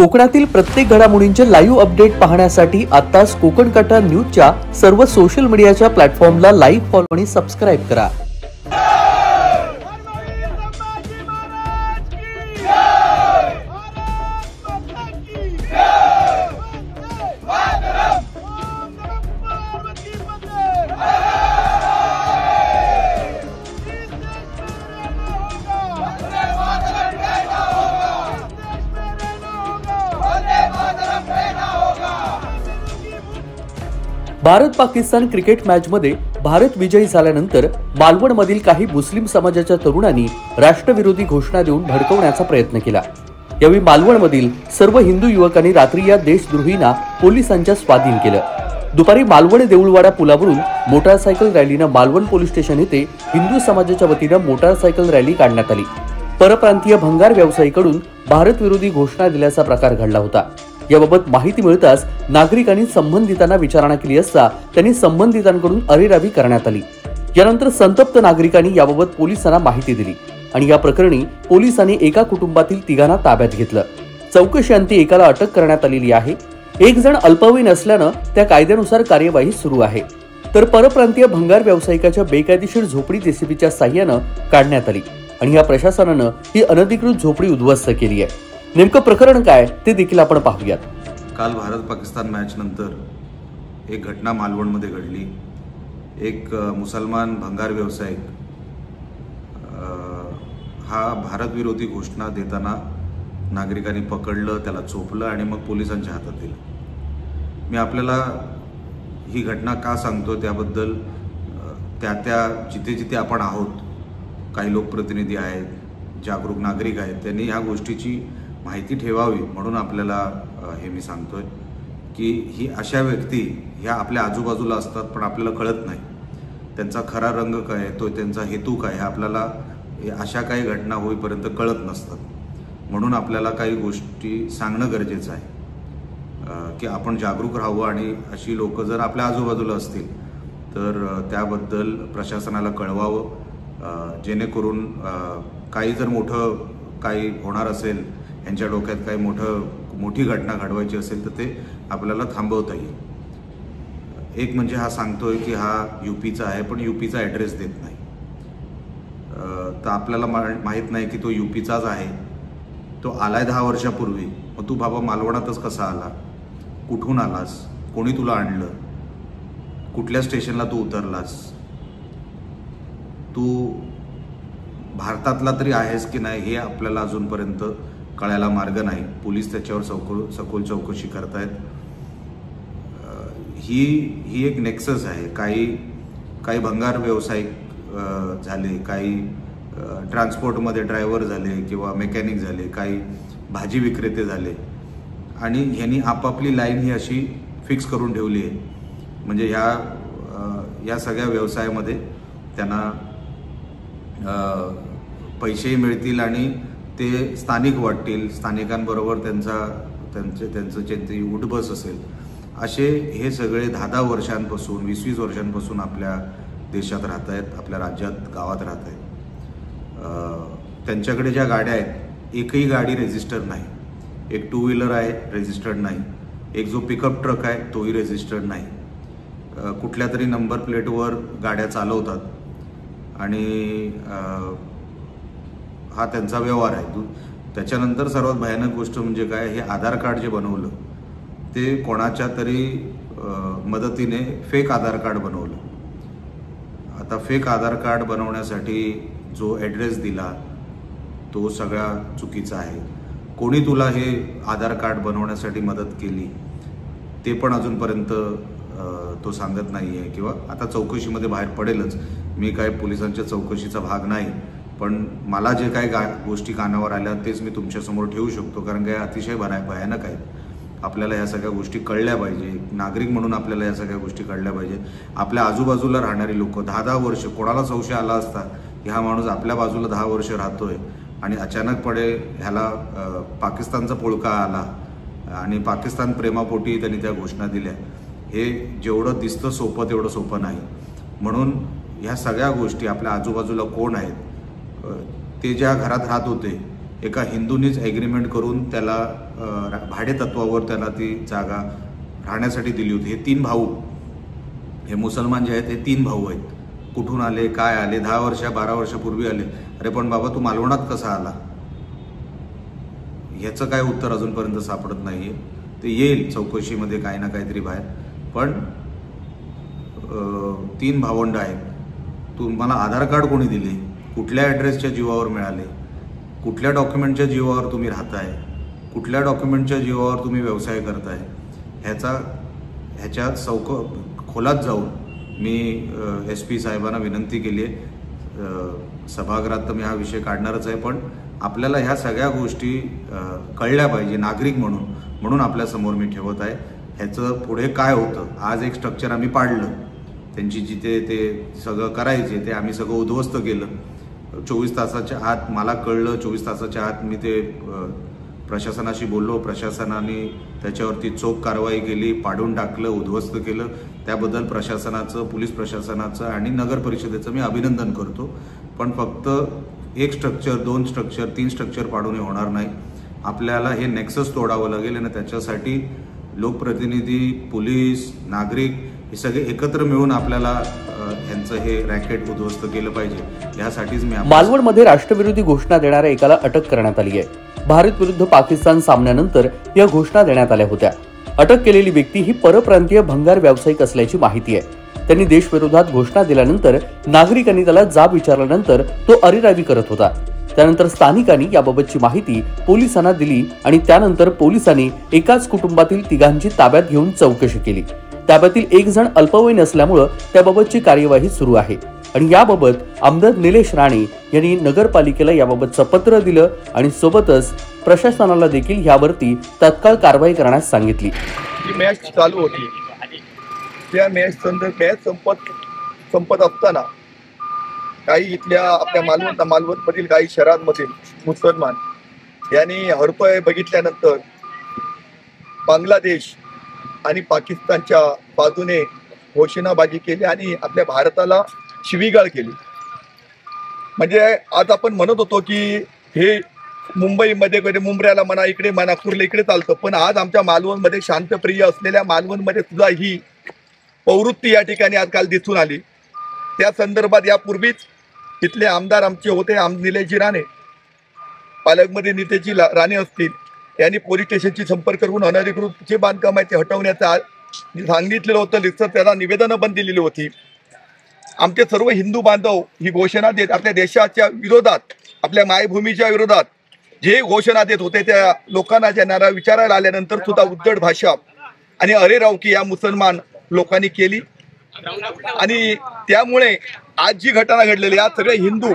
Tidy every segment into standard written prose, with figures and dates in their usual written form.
कोकणातील प्रत्येक घडामोडींचे लाईव्ह अपडेट पाहण्यासाठी आताच कोकण कटा न्यूजच्या सर्व सोशल मीडियाच्या प्लॅटफॉर्मला लाईक, फॉलो आणि सबस्क्राईब करा। भारत पाकिस्तान क्रिकेट मॅच मध्ये भारत विजयी झाल्यानंतर मालवण मधील काही मुस्लिम समाजाच्या तरुणांनी राष्ट्रविरोधी घोषणा देऊन भडकवण्याचा प्रयत्न केला। यावेळी मालवण मधील सर्व हिंदू युवकांनी रात्री या देशद्रोहींना पोलिसांच्या स्वाधीन केलं। दुपारी मालवण देऊळवाडा पुलावरून मोटारसायकल रॅलीनं मालवण पोलीस स्टेशन येथे हिंदू समाजाच्या वतीनं मोटारसायकल रॅली काढण्यात आली। परप्रांतीय भंगार व्यावसायिकाकडून भारत विरोधी घोषणा दिल्याचा प्रकार घडला होता। याबाबत माहिती मिळताच नागरिकांनी संबंधितांना विचारणा केली असता त्यांनी संबंधितांकडून अरेरावी करण्यात आली। यानंतर संतप्त नागरिकांनी याबाबत पोलिसांना माहिती दिली आणि या प्रकरणी पोलिसांनी एका कुटुंबातील तिघांना ताब्यात घेतलं। चौकशी अंती एकाला अटक करण्यात आलेली आहे। एक जण अल्पवयीन असल्यानं त्या कायद्यानुसार कार्यवाही सुरू आहे। तर परप्रांतीय भंगार व्यावसायिकाच्या बेकायदेशीर झोपडी जेसीबीच्या साह्यानं काढण्यात आली आणि या प्रशासनानं ही अनधिकृत झोपडी उद्ध्वस्त केली आहे। नेमकं प्रकरण काय ते देखील आपण पाहूयात। काल भारत पाकिस्तान मॅच नंतर एक घटना मालवणमध्ये घडली। एक मुसलमान भंगार व्यावसायिक हा भारत विरोधी घोषणा देताना नागरिकांनी पकडलं, त्याला चोपलं आणि मग पोलिसांच्या हातात दिलं। मी आपल्याला ही घटना का सांगतो त्याबद्दल त्या जिथे जिथे आपण आहोत, काही लोकप्रतिनिधी आहेत, जागरूक नागरिक आहेत, त्यांनी ह्या गोष्टीची माहिती ठेवावी म्हणून आपल्याला हे मी सांगतोय की ही अशा व्यक्ती ह्या आपल्या आजूबाजूला असतात पण आपल्याला कळत नाही त्यांचा खरा रंग काय, तो त्यांचा हेतू काय, हे आपल्याला अशा काही घटना होईपर्यंत कळत नसतात। म्हणून आपल्याला काही गोष्टी सांगणं गरजेचं आहे की आपण जागरूक राहावं आणि अशी लोक जर आपल्या आजूबाजूला असतील तर त्याबद्दल प्रशासनाला कळवावं, जेणेकरून काही जर मोठं काही होणार असेल, यांच्या डोक्यात काही मोठी घटना घडवायची असेल तर ते आपल्याला थांबवता येईल। एक म्हणजे हा सांगतोय की हा यूपीचा आहे पण यूपीचा ॲड्रेस देत नाही, तर आपल्याला माहीत नाही की तो यूपीचाच आहे। तो आलाय 10 वर्षापूर्वी, मग तू बाबा मालवणातच कसा आला, कुठून आलास, कोणी तुला आणलं, कुठल्या स्टेशनला तू उतरलास, तू भारतातला तरी आहेस की नाही हे आपल्याला अजूनपर्यंत कळायला मार्ग नाही। पोलीस त्याच्यावर सखोल चौकशी करतायत। ही एक नेक्सस आहे। काही भंगार व्यावसायिक झाले, काही ट्रान्सपोर्टमध्ये ड्रायव्हर झाले किंवा मेकॅनिक झाले, काही भाजी विक्रेते झाले आणि ह्यांनी आपापली लाईन ही अशी फिक्स करून ठेवली आहे म्हणजे या सगळ्या व्यवसायामध्ये त्यांना पैसेही मिळतील आणि ते स्थानिक वाटतील, स्थानिकांबरोबर त्यांचं जे उठबस असेल, असे हे सगळे 10 वर्षांपासून 20 वर्षांपासून आपल्या देशात राहत आहेत, आपल्या राज्यात गावात राहत आहेत। त्यांच्याकडे ज्या गाड्या आहेत एकही गाडी रजिस्टर्ड नाही, एक 2 व्हीलर आहे रजिस्टर्ड नाही, एक जो पिकअप ट्रक आहे तोही रजिस्टर्ड नाही, कुठल्या तरी नंबर प्लेटवर गाड्या चालवतात आणि हा त्यांचा व्यवहार आहे। त्याच्यानंतर सर्वात भयानक गोष्ट म्हणजे काय, हे आधार कार्ड जे बनवलं ते कोणाच्या तरी मदतीने फेक आधार कार्ड बनवलं। आता फेक आधार कार्ड बनवण्यासाठी जो ॲड्रेस दिला तो सगळा चुकीचा आहे। कोणी तुला हे आधार कार्ड बनवण्यासाठी मदत केली ते पण अजूनपर्यंत तो सांगत नाही आहे किंवा आता चौकशीमध्ये बाहेर पडेलच। मी काय पोलिसांच्या चौकशीचा भाग नाही, पण मला जे काही गोष्टी कानावर आल्या तेच मी तुमच्यासमोर ठेवू शकतो, कारण काय अतिशय भयानक आहेत। आपल्याला या सगळ्या गोष्टी कळल्या पाहिजे, नागरिक म्हणून आपल्याला या सगळ्या गोष्टी कळल्या पाहिजे। आपल्या आजूबाजूला राहणारी लोक 10 वर्ष, कोणाला संशय आला असता हा माणूस आपल्या बाजूला 10 वर्ष राहतोय आणि अचानकपणे ह्याला पाकिस्तानचा पोळका आला आणि पाकिस्तान प्रेमापोटी त्यांनी त्या घोषणा दिल्या, हे जेवढं दिसतं सोपं तेवढं सोपं नाही। म्हणून ह्या सगळ्या गोष्टी आपल्या आजूबाजूला कोण आहेत, ते ज्या घरात राहत होते एका हिंदूनीच ॲग्रीमेंट करून त्याला भाडे तत्वावर त्याला ती जागा राहण्यासाठी दिली होती. हे 3 भाऊ, हे मुसलमान जे आहेत हे 3 भाऊ आहेत. कुठून आले, काय आले, 10 वर्ष 12 वर्षापूर्वी आले. अरे पण बाबा तू मालवणात कसा आला, ह्याचं काय उत्तर अजूनपर्यंत सापडत नाहीये. ते येईल चौकशीमध्ये काही ना काहीतरी बाहेर. पण 3 भावंड आहेत. तुम्हाला आधार कार्ड कोणी दिले, कुठल्या ॲड्रेसच्या जीवावर मिळाले, कुठल्या डॉक्युमेंटच्या जीवावर तुम्ही राहताय, कुठल्या डॉक्युमेंटच्या जीवावर तुम्ही व्यवसाय करताय, ह्याच्या खोलात जाऊन मी SP साहेबांना विनंती केली आहे. सभागृहात तर मी हा विषय काढणारच आहे, पण आपल्याला ह्या सगळ्या गोष्टी कळल्या पाहिजे नागरिक म्हणून आपल्यासमोर मी ठेवत आहे. ह्याचं पुढे काय होतं. आज एक स्ट्रक्चर आम्ही पाडलं, त्यांची जिथे ते सगळं करायचे ते आम्ही सगळं उद्ध्वस्त केलं. 24 तासाच्या आत मला कळलं, 24 तासाच्या आत मी ते प्रशासनाशी बोललो. प्रशासनाने त्याच्यावरती चोख कारवाई केली, पाडून टाकलं, उद्ध्वस्त केलं. त्याबद्दल प्रशासनाचं, पोलीस प्रशासनाचं आणि नगर परिषदेचं मी अभिनंदन करतो. पण फक्त 1 स्ट्रक्चर, 2 स्ट्रक्चर, 3 स्ट्रक्चर पाडून होणार नाही. आपल्याला हे नेक्सस तोडावं लागेल आणि त्याच्यासाठी लोकप्रतिनिधी, पोलीस, नागरिक हे सगळे एकत्र मिळून आपल्याला ह्यांचं हे रॅकेट उद्ध्वस्त केलं पाहिजे. यासाठीच मी मालवणमध्ये राष्ट्रविरोधी घोषणा देणाऱ्या एकाला अटक करण्यात आली आहे. भारत विरुद्ध पाकिस्तान सामन्यानंतर या घोषणा देण्यात आल्या होत्या. अटक केलेली व्यक्ती ही परप्रांतीय भंगार व्यावसायिक असल्याची माहिती आहे. त्यांनी देशविरोधात घोषणा दिल्यानंतर नागरिकांनी त्याला जाब विचारल्यानंतर तो अरेरावी करत होता. त्यानंतर स्थानिकांनी याबाबतची माहिती पोलिसांना दिली आणि त्यानंतर पोलिसांनी एकाच कुटुंबातील 3घांची ताब्यात घेऊन चौकशी केली. ताब्यातील 1 जण अल्पवयीन असल्यामुळे त्याबाबतची कार्यवाही सुरू आहे. आणि याबाबत आमदार निलेश राणे यांनी नगरपालिकेला याबाबतचं पत्र दिलं आणि सोबतच प्रशासनाला देखील यावरती तात्काळ कारवाई करण्यास सांगितली. मॅच चालू होती, त्या मॅच संपत असताना काही इथल्या आपल्या मालवणमधील काही शहरांमधील मुसलमान यांनी हरतोय बघितल्यानंतर बांगलादेश आणि पाकिस्तानच्या बाजूने घोषणाबाजी केली आणि आपल्या भारताला शिवीगाळ केली. म्हणजे आज आपण म्हणत होतो की हे मुंबईमध्ये मुंबऱ्याला म्हणा, इकडे म्हणा, कुर्ले इकडे चालतं, पण आज आमच्या मालवणमध्ये शांतप्रिय असलेल्या मालवणमध्ये सुद्धा ही प्रवृत्ती या ठिकाणी आजकाल दिसून आली. त्या संदर्भात यापूर्वीच तिथले आमदार आमचे होते निलेशजी राणे, पालकमंत्री नितेशजी राणे असतील, यांनी पोलीस स्टेशनशी संपर्क करून अनधिकृत जे बांधकाम आहे ते हटवण्याचं सांगितलेलं होतं. त्याला निवेदनं पण दिलेली होती. आमचे सर्व हिंदू बांधव ही घोषणा देत आपल्या देशाच्या विरोधात, आपल्या मायभूमीच्या विरोधात जे घोषणा देत होते त्या लोकांना ज्यांना विचारायला आल्यानंतर सुद्धा उद्धट भाषा आणि अरेरावकी या मुसलमान लोकांनी केली. आणि त्यामुळे आज जी घटना घडलेली, आज सगळे हिंदू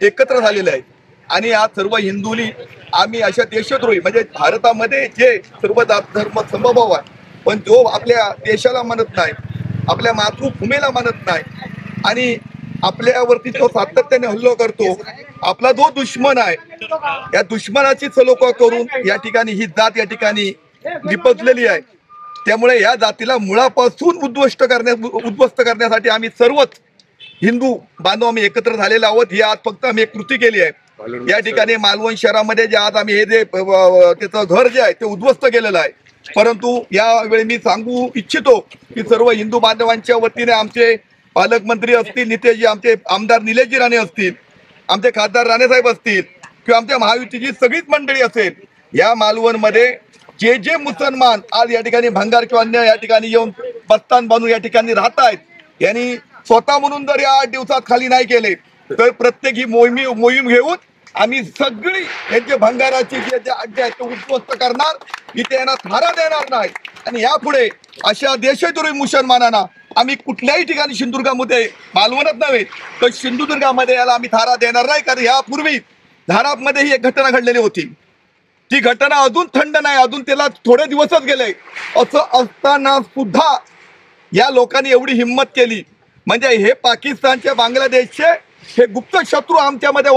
एकत्र झालेले आहेत आणि आज सर्व हिंदूंनी आम्ही अशा देशद्रोही, म्हणजे भारतामध्ये जे सर्व धर्म समभाव आहे, पण जो आपल्या देशाला मानत नाही, आपल्या मातृभूमीला मानत नाही आणि आपल्यावरती जो सातत्याने हल्ला करतो, आपला जो दुश्मन आहे, या दुश्मनाची सलोखा करून या ठिकाणी ही जात या ठिकाणी निपजलेली आहे. त्यामुळे या जातीला मुळापासून उद्ध्वस्त करण्यासाठी आम्ही सर्वच हिंदू बांधव आम्ही एकत्र झालेले आहोत. ही आज फक्त आम्ही एक कृती केली आहे. या ठिकाणी मालवण शहरामध्ये जे आज आम्ही हे जे त्याचं घर जे आहे ते उद्ध्वस्त केलेलं आहे. परंतु यावेळी मी सांगू इच्छितो की सर्व हिंदू बांधवांच्या वतीने आमचे पालकमंत्री असतील, नितेशजी, आमचे आमदार निलेशजी राणे असतील, आमचे खासदार राणेसाहेब असतील किंवा आमच्या महायुतीची सगळीच मंडळी असेल, या मालवणमध्ये जे जे मुसलमान आज या ठिकाणी भंगार किंवा अन्य या ठिकाणी येऊन बस्तान बांधून या ठिकाणी राहत आहेत, यांनी स्वतः म्हणून जर या 8 दिवसात खाली नाही केले तर प्रत्येक ही मोहीम घेऊन आम्ही सगळी यांचे भंगाराची जे अड्डे आहेत ते उद्ध्वस्त करणार, इथे यांना थारा देणार नाही. आणि यापुढे अशा देशद्रोही मुसलमानांना आम्ही कुठल्याही ठिकाणी सिंधुदुर्गामध्ये, मालवणात नव्हे तर सिंधुदुर्गामध्ये याला आम्ही थारा देणार नाही. कारण यापूर्वी धारापमध्ये ही एक घटना घडलेली होती. ती घटना अजून थंड नाही, अजून त्याला थोडे दिवसच गेले. असं असताना सुद्धा या लोकांनी एवढी हिंमत केली. म्हणजे हे पाकिस्तानचे, बांगलादेशचे हे गुप्त शत्रू आमच्यामध्ये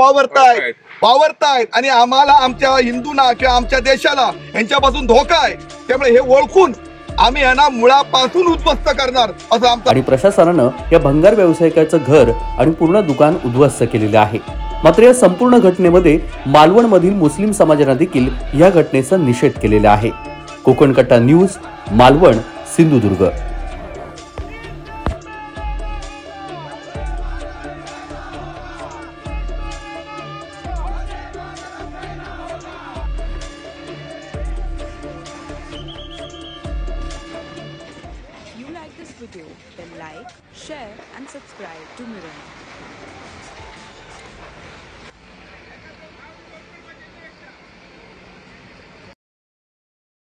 वावरतायत आणि आम्हाला, आमच्या हिंदूंना किंवा आमच्या देशाला यांच्यापासून धोका आहे. त्यामुळे हे ओळखून आम्ही यांना मुळापासून उद्ध्वस्त करणार असं आमचं. आणि प्रशासनानं या भंगार व्यावसायिकाचं घर आणि पूर्ण दुकान उद्ध्वस्त केलेलं आहे. मात्र या संपूर्ण घटनेमध्ये मालवणमधील मुस्लिम समाजाने देखील या घटनेचा निषेध केलेला आहे. कोकण कट्टा news, Malvan, Sindhudurg. You like this video, then like, share and subscribe to Mirror.